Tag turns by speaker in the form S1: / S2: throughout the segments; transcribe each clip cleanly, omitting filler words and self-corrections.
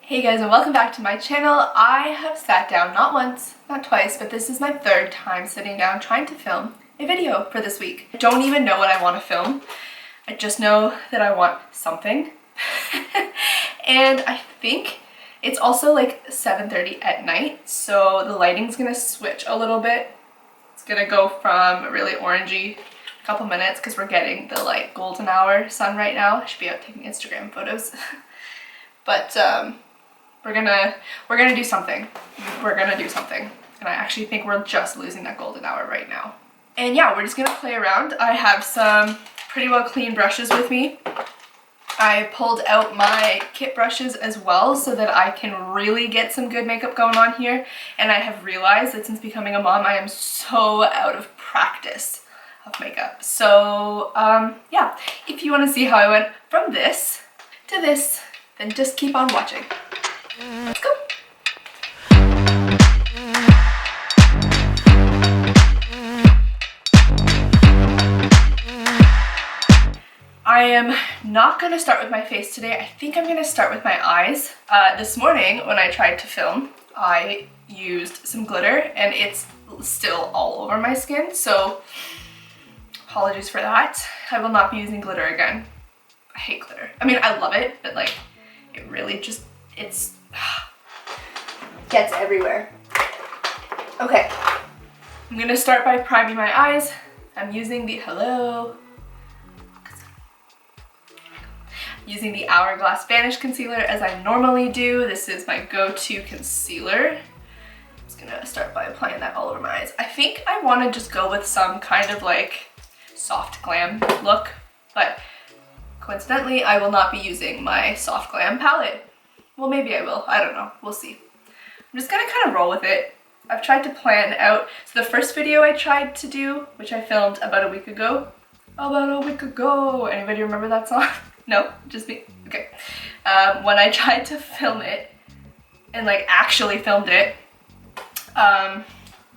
S1: Hey guys, and welcome back to my channel. I have sat down not once, not twice, but this is my third time sitting down trying to film a video for this week. I don't even know what I want to film. I just know that I want something. And I think it's also like 7:30 at night, so the lighting's gonna switch a little bit. It's gonna go from really orangey a couple minutes because we're getting the like golden hour sun right now. I should be out taking Instagram photos. But we're gonna do something. We're gonna do something. And I actually think we're just losing that golden hour right now. And yeah, we're just gonna play around. I have some pretty well clean brushes with me. I pulled out my kit brushes as well so that I can really get some good makeup going on here. And I have realized that since becoming a mom, I am so out of practice of makeup. So yeah, if you wanna see how I went from this to this, then just keep on watching. Let's go. I am not going to start with my face today. I think I'm going to start with my eyes. This morning when I tried to film, I used some glitter and it's still all over my skin, so apologies for that. I will not be using glitter again. I hate glitter. I mean, I love it, but like it really just, it's gets everywhere. Okay, I'm gonna start by priming my eyes. I'm using the using the Hourglass Vanish concealer as I normally do. This is my go-to concealer. I'm just gonna start by applying that all over my eyes. I think I want to just go with some kind of like soft glam look, but coincidentally, I will not be using my soft glam palette. Well, maybe I will. I don't know. We'll see. I'm just gonna kind of roll with it. I've tried to plan out. So the first video I tried to do, which I filmed about a week ago. Anybody remember that song? No? Just me? Okay. When I tried to film it and like actually filmed it,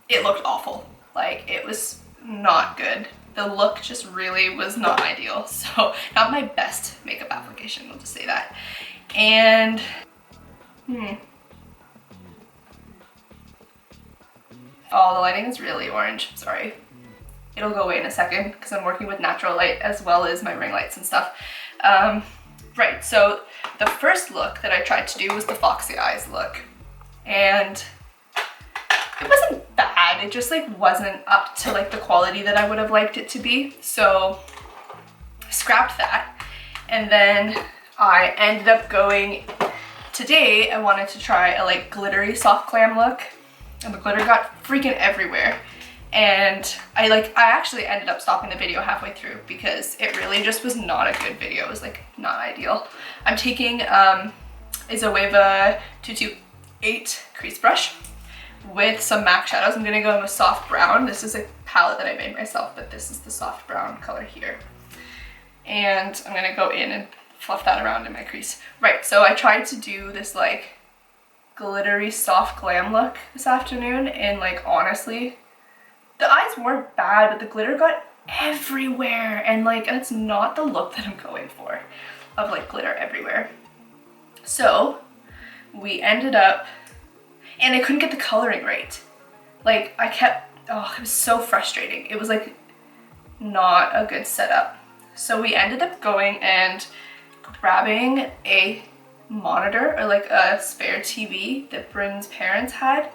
S1: it looked awful. Like it was not good. The look just really was not ideal. So not my best makeup application, we'll just say that. And oh, the lighting is really orange, sorry. It'll go away in a second because I'm working with natural light as well as my ring lights and stuff. Right, so the first look that I tried to do was the Foxy Eyes look. And it wasn't bad, it just like wasn't up to like the quality that I would have liked it to be. So I scrapped that. And then I ended up going, today I wanted to try a like glittery soft glam look. And the glitter got freaking everywhere. And I actually ended up stopping the video halfway through because it really just was not a good video. It was like not ideal. I'm taking a Zoeva 228 crease brush with some MAC shadows. I'm gonna go in with soft brown. This is a palette that I made myself, but this is the soft brown color here. And I'm gonna go in and fluff that around in my crease. Right, so I tried to do this like glittery soft glam look this afternoon, and like honestly, the eyes weren't bad, but the glitter got everywhere, and like that's not the look that I'm going for, of like glitter everywhere. So we ended up, and I couldn't get the coloring right. Like I kept, oh, it was so frustrating. It was like not a good setup. So we ended up going and grabbing a monitor or like a spare TV that Bryn's parents had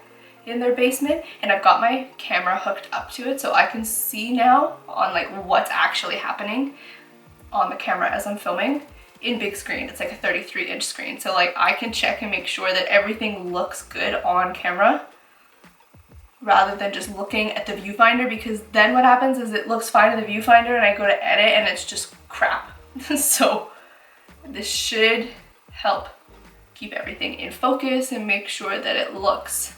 S1: in their basement, and I've got my camera hooked up to it so I can see now on like what's actually happening on the camera as I'm filming in big screen. It's like a 33-inch screen, so like I can check and make sure that everything looks good on camera rather than just looking at the viewfinder, because then what happens is it looks fine in the viewfinder and I go to edit and it's just crap. So this should help keep everything in focus and make sure that it looks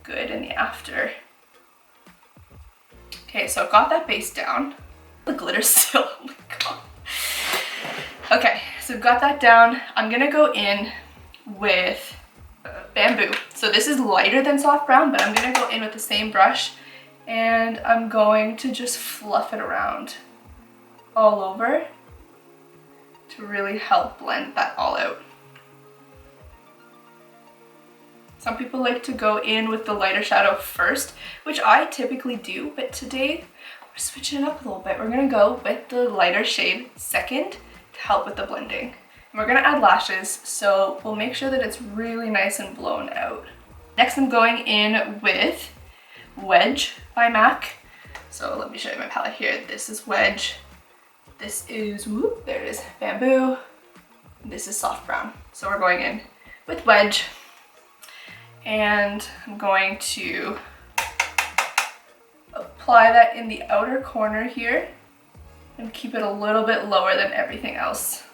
S1: good in the after. Okay, so I've got that base down. The glitter's still, oh my god. Okay, so I've got that down. I'm gonna go in with bamboo. So this is lighter than soft brown, but I'm gonna go in with the same brush and I'm going to just fluff it around all over to really help blend that all out. Some people like to go in with the lighter shadow first, which I typically do, but today we're switching it up a little bit. We're gonna go with the lighter shade second to help with the blending. And we're gonna add lashes, so we'll make sure that it's really nice and blown out. Next, I'm going in with Wedge by MAC. So let me show you my palette here. This is Wedge. This is, whoop, there it is, Bamboo. This is Soft Brown. So we're going in with Wedge. And I'm going to apply that in the outer corner here and keep it a little bit lower than everything else.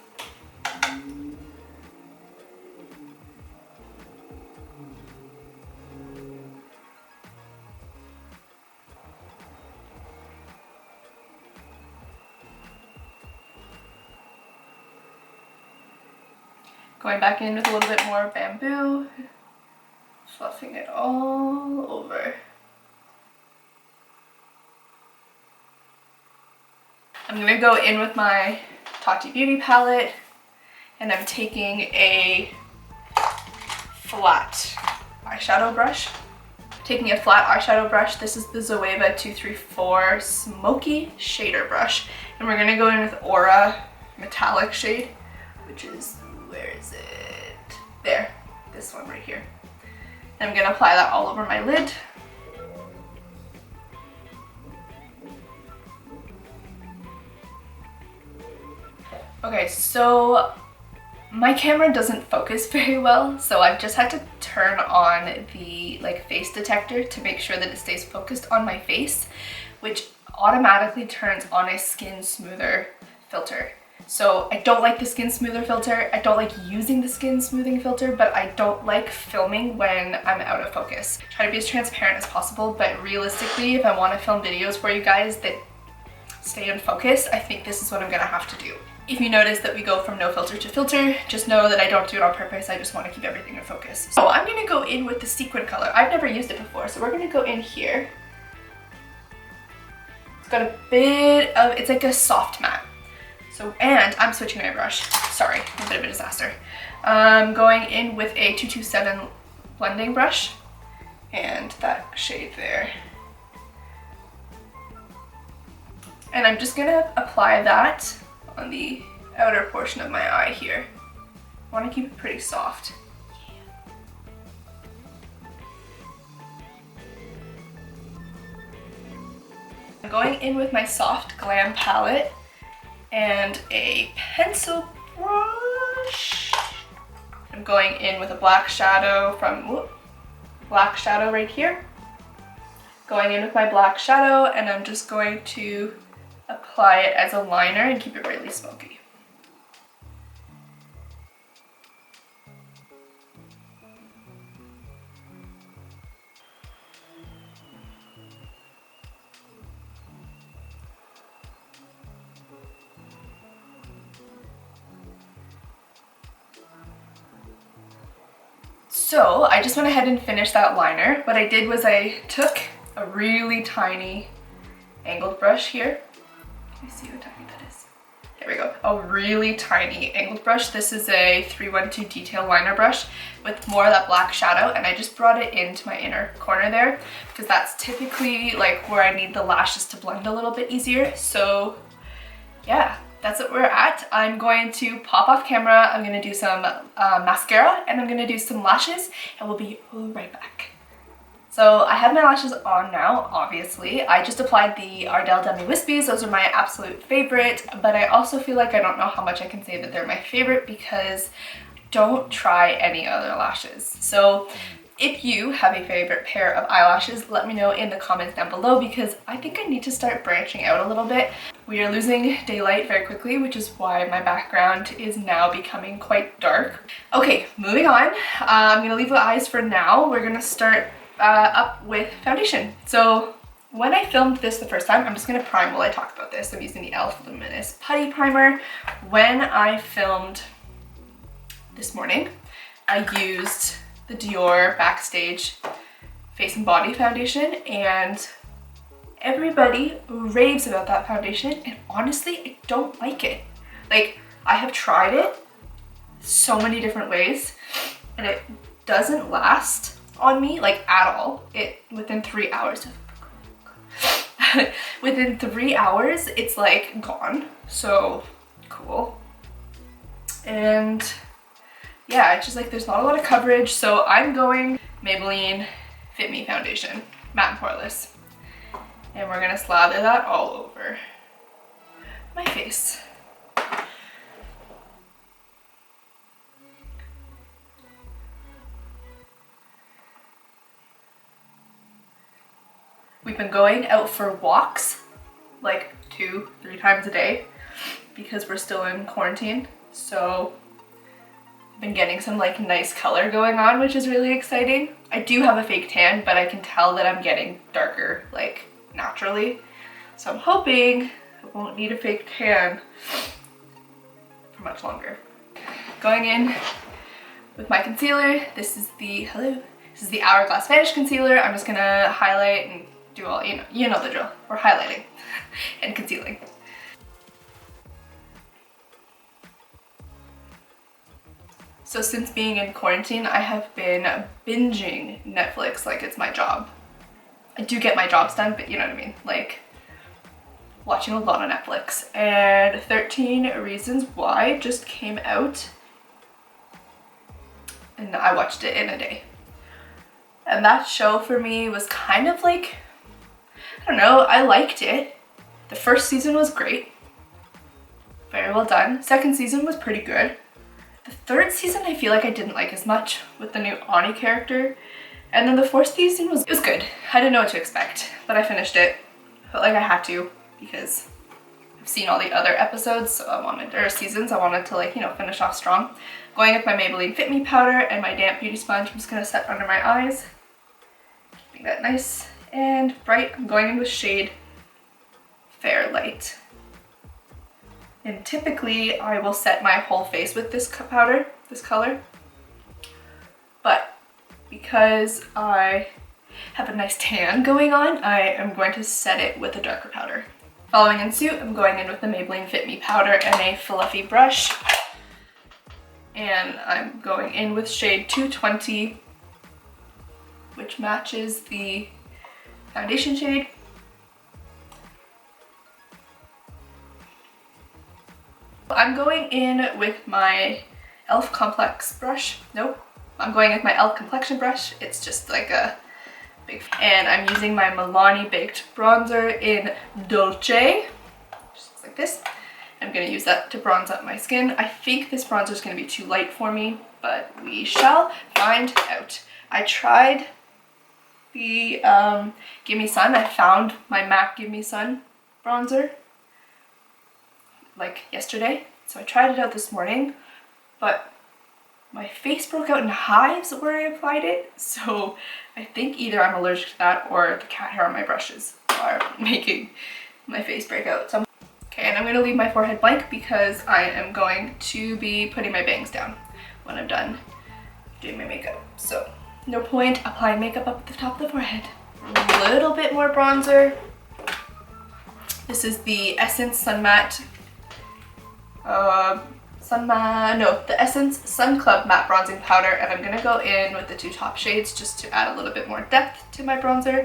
S1: Going back in with a little bit more Bamboo, fluffing it all over. I'm gonna go in with my Tati Beauty palette, and I'm taking a flat eyeshadow brush. Taking a flat eyeshadow brush, this is the Zoeva 234 Smoky Shader Brush, and we're gonna go in with Aura Metallic shade, which is, where is it? There, this one right here. And I'm gonna apply that all over my lid. Okay, so my camera doesn't focus very well, so I've just had to turn on the face detector to make sure that it stays focused on my face, which automatically turns on a skin smoother filter. So I don't like the skin smoother filter, I don't like using the skin smoothing filter, but I don't like filming when I'm out of focus. Try to be as transparent as possible, but realistically, if I want to film videos for you guys that stay in focus, I think this is what I'm gonna have to do. If you notice that we go from no filter to filter, just know that I don't do it on purpose, I just want to keep everything in focus. So I'm gonna go in with the sequin color. I've never used it before, so we're gonna go in here. It's got a bit of, it's like a soft matte. So, and I'm switching my brush. Sorry, a bit of a disaster. I'm going in with a 227 blending brush and that shade there. And I'm just gonna apply that on the outer portion of my eye here. I want to keep it pretty soft. I'm going in with my Soft Glam palette and a pencil brush. I'm going in with a black shadow from, black shadow right here. Going in with my black shadow, and I'm just going to apply it as a liner and keep it really smoky. So I just went ahead and finished that liner. What I did was I took a really tiny angled brush here. Can you see how tiny that is? There we go. A really tiny angled brush. This is a 312 detail liner brush with more of that black shadow, and I just brought it into my inner corner there because that's typically like where I need the lashes to blend a little bit easier. So yeah, that's what we're at. I'm going to pop off camera. I'm going to do some mascara, and I'm going to do some lashes, and we'll be right back. So I have my lashes on now, obviously. I just applied the Adrell Demi Wispies. Those are my absolute favorite, but I also feel like I don't know how much I can say that they're my favorite because I don't try any other lashes. So if you have a favorite pair of eyelashes, let me know in the comments down below because I think I need to start branching out a little bit. We are losing daylight very quickly, which is why my background is now becoming quite dark. Okay, moving on. I'm gonna leave the eyes for now. We're gonna start up with foundation. So when I filmed this the first time, I'm just gonna prime while I talk about this. I'm using the e.l.f. Luminous Putty Primer. When I filmed this morning, I used the Dior Backstage Face and Body Foundation, and everybody raves about that foundation, and honestly, I don't like it. Like, I have tried it so many different ways, and it doesn't last on me, like at all. Within 3 hours. Within 3 hours, it's like gone. So cool. And yeah, it's just like there's not a lot of coverage. So I'm going Maybelline Fit Me Foundation, matte and poreless. And we're gonna slather that all over my face. We've been going out for walks like 2-3 times a day because we're still in quarantine. So I've been getting some like nice color going on, which is really exciting. I do have a fake tan, but I can tell that I'm getting darker like naturally. So I'm hoping I won't need a fake tan for much longer. Going in with my concealer. This is the Hourglass Vanish concealer. I'm just gonna highlight and do all, you know the drill. We're highlighting and concealing. So since being in quarantine, I have been binging Netflix like it's my job. I do get my jobs done, but you know what I mean? Like watching a lot of Netflix. And 13 Reasons Why just came out and I watched it in a day. And that show for me was kind of like, I don't know, I liked it. The first season was great. Very well done. Second season was pretty good. The third season I feel like I didn't like as much with the new Ani character. And then the fourth season was good. I didn't know what to expect, but I finished it. Felt like I had to because I've seen all the other episodes, so seasons, I wanted to like, finish off strong. Going with my Maybelline Fit Me Powder and my damp beauty sponge, I'm just gonna set under my eyes. Keeping that nice and bright. I'm going in with shade Fair Light. And typically I will set my whole face with this powder, this color. But because I have a nice tan going on, I am going to set it with a darker powder. Following in suit, I'm going in with the Maybelline Fit Me Powder and a fluffy brush. And I'm going in with shade 220, which matches the foundation shade. I'm going in with my e.l.f. complex brush. Nope, I'm going with my e.l.f. complexion brush. It's just like a big, and I'm using my Milani baked bronzer in Dolce. Just looks like this. I'm gonna use that to bronze up my skin. I think this bronzer is gonna be too light for me, but we shall find out. I tried the Give Me Sun. I found my MAC Give Me Sun bronzer like yesterday. So I tried it out this morning, but my face broke out in hives where I applied it. So I think either I'm allergic to that or the cat hair on my brushes are making my face break out. So okay, and I'm gonna leave my forehead blank because I am going to be putting my bangs down when I'm done doing my makeup. So no point applying makeup up at the top of the forehead. A little bit more bronzer. This is the Essence Sun Matte the Essence Sun Club Matte Bronzing Powder, and I'm gonna go in with the two top shades just to add a little bit more depth to my bronzer.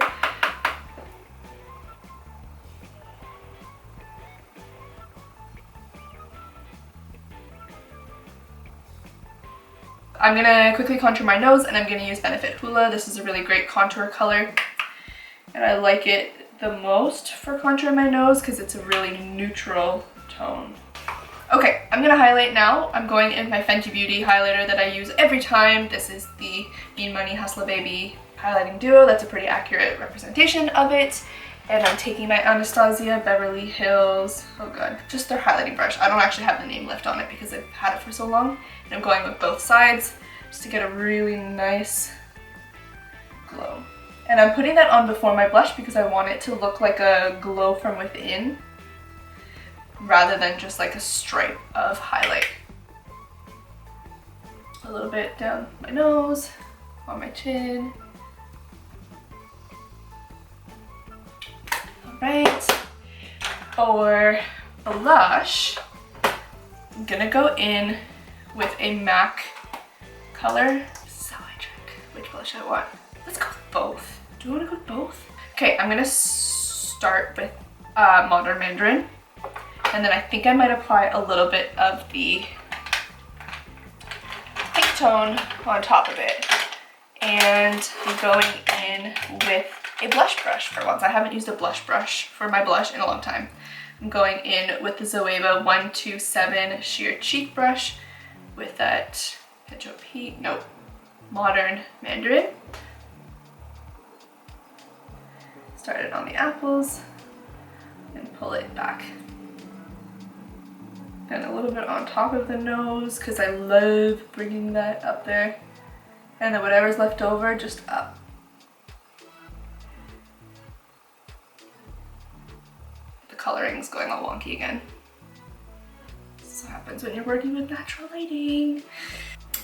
S1: I'm gonna quickly contour my nose, and I'm gonna use Benefit Hoola. This is a really great contour color, and I like it the most for contouring my nose because it's a really neutral tone. Okay, I'm gonna highlight now. I'm going in my Fenty Beauty highlighter that I use every time. This is the Bean Money Hustla Baby highlighting duo. That's a pretty accurate representation of it. And I'm taking my Anastasia Beverly Hills, oh god, just their highlighting brush. I don't actually have the name left on it because I've had it for so long. And I'm going with both sides just to get a really nice glow. And I'm putting that on before my blush because I want it to look like a glow from within, rather than just like a stripe of highlight. A little bit down my nose, on my chin. Alright, for blush, I'm gonna go in with a MAC color. This is how I check which blush I want. Let's go with both. Do you want to go with both? Okay, I'm gonna start with Modern Mandarin. And then I think I might apply a little bit of the pink tone on top of it. And I'm going in with a blush brush for once. I haven't used a blush brush for my blush in a long time. I'm going in with the Zoeva 127 Sheer Cheek Brush with that Modern Mandarin. Start it on the apples and pull it back. And a little bit on top of the nose because I love bringing that up there. And then whatever's left over, just up. The coloring's going all wonky again. This happens when you're working with natural lighting.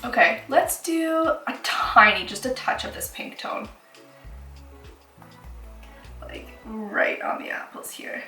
S1: Okay, let's do a tiny, just a touch of this pink tone. Like right on the apples here.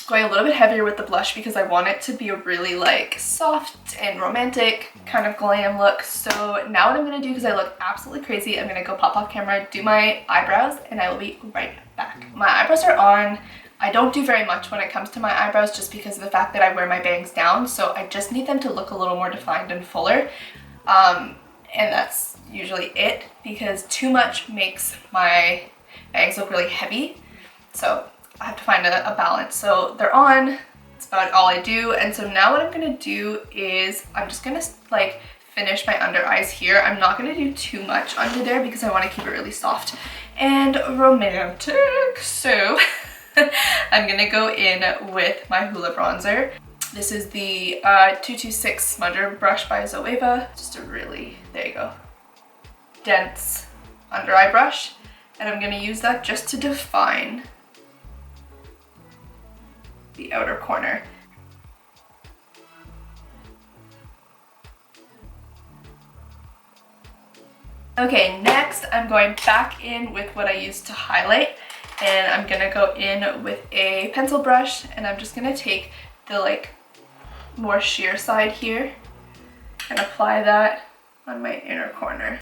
S1: Going a little bit heavier with the blush because I want it to be a really like soft and romantic kind of glam look. So now what I'm gonna do, because I look absolutely crazy, I'm gonna go pop off camera, do my eyebrows, and I will be right back. My eyebrows are on. I don't do very much when it comes to my eyebrows just because of the fact that I wear my bangs down, so I just need them to look a little more defined and fuller. And that's usually it, because too much makes my bangs look really heavy. So I have to find a balance. So they're on, that's about all I do. And so now what I'm gonna do is I'm just gonna like finish my under eyes here. I'm not gonna do too much under there because I wanna keep it really soft and romantic. So I'm gonna go in with my Hoola bronzer. This is the 226 smudger brush by Zoeva. Just a really, there you go, dense under eye brush. And I'm gonna use that just to define the outer corner. Okay, next I'm going back in with what I used to highlight, and I'm gonna go in with a pencil brush, and I'm just gonna take the like more sheer side here and apply that on my inner corner.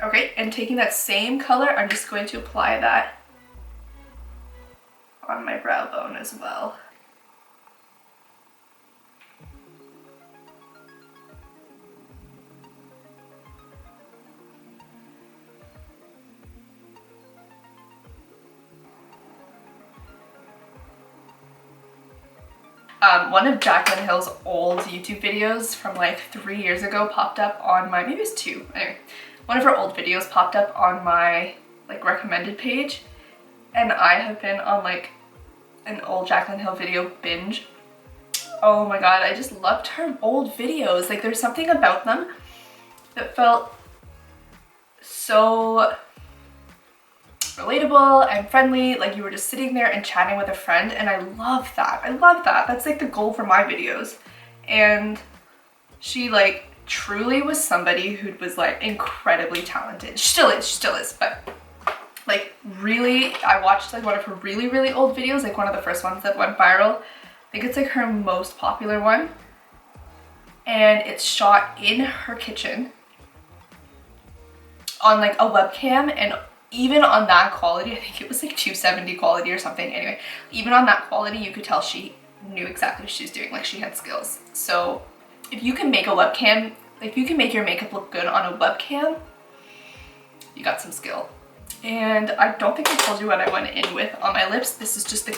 S1: Okay, and taking that same color, I'm just going to apply that on my brow bone as well. One of Jaclyn Hill's old YouTube videos from like 3 years ago popped up on my, maybe it's 2, anyway, one of her old videos popped up on my like recommended page, and I have been on like an old Jaclyn Hill video binge. Oh my god, I just loved her old videos. Like there's something about them that felt so relatable and friendly, like you were just sitting there and chatting with a friend, and I love that. I love that. That's like the goal for my videos. And she like truly was somebody who was like incredibly talented. She still is, but like really, I watched like one of her really old videos, like one of the first ones that went viral. I think it's like her most popular one, and it's shot in her kitchen on like a webcam, and even on that quality, I think it was like 270 quality or something. Anyway, even on that quality, you could tell she knew exactly what she was doing. Like she had skills. So if you can make a webcam, if you can make your makeup look good on a webcam, you got some skill. And I don't think I told you what I went in with on my lips. This is just the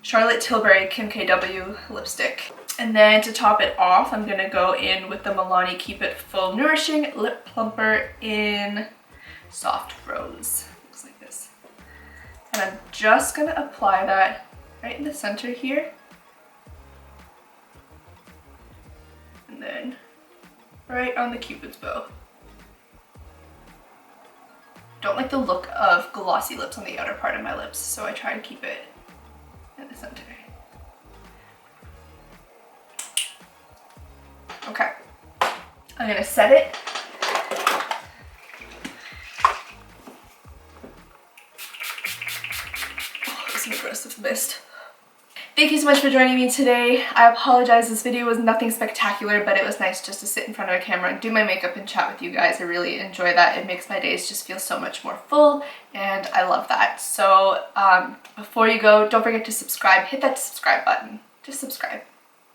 S1: Charlotte Tilbury Kim KW lipstick. And then to top it off, I'm gonna go in with the Milani Keep It Full Nourishing Lip Plumper in Soft Rose. Looks like this. And I'm just gonna apply that right in the center here. And then right on the Cupid's bow. Don't like the look of glossy lips on the outer part of my lips, so I try and keep it in the center. Okay, I'm gonna set it. Oh, it's an aggressive mist. Thank you so much for joining me today. I apologize, this video was nothing spectacular, but it was nice just to sit in front of a camera and do my makeup and chat with you guys. I really enjoy that. It makes my days just feel so much more full, and I love that. So before you go, don't forget to subscribe. Hit that subscribe button. Just subscribe.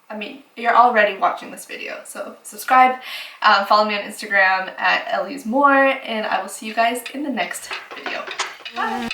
S1: I mean, you're already watching this video, so subscribe. Follow me on Instagram at Elyse Moore, and I will see you guys in the next video. Bye!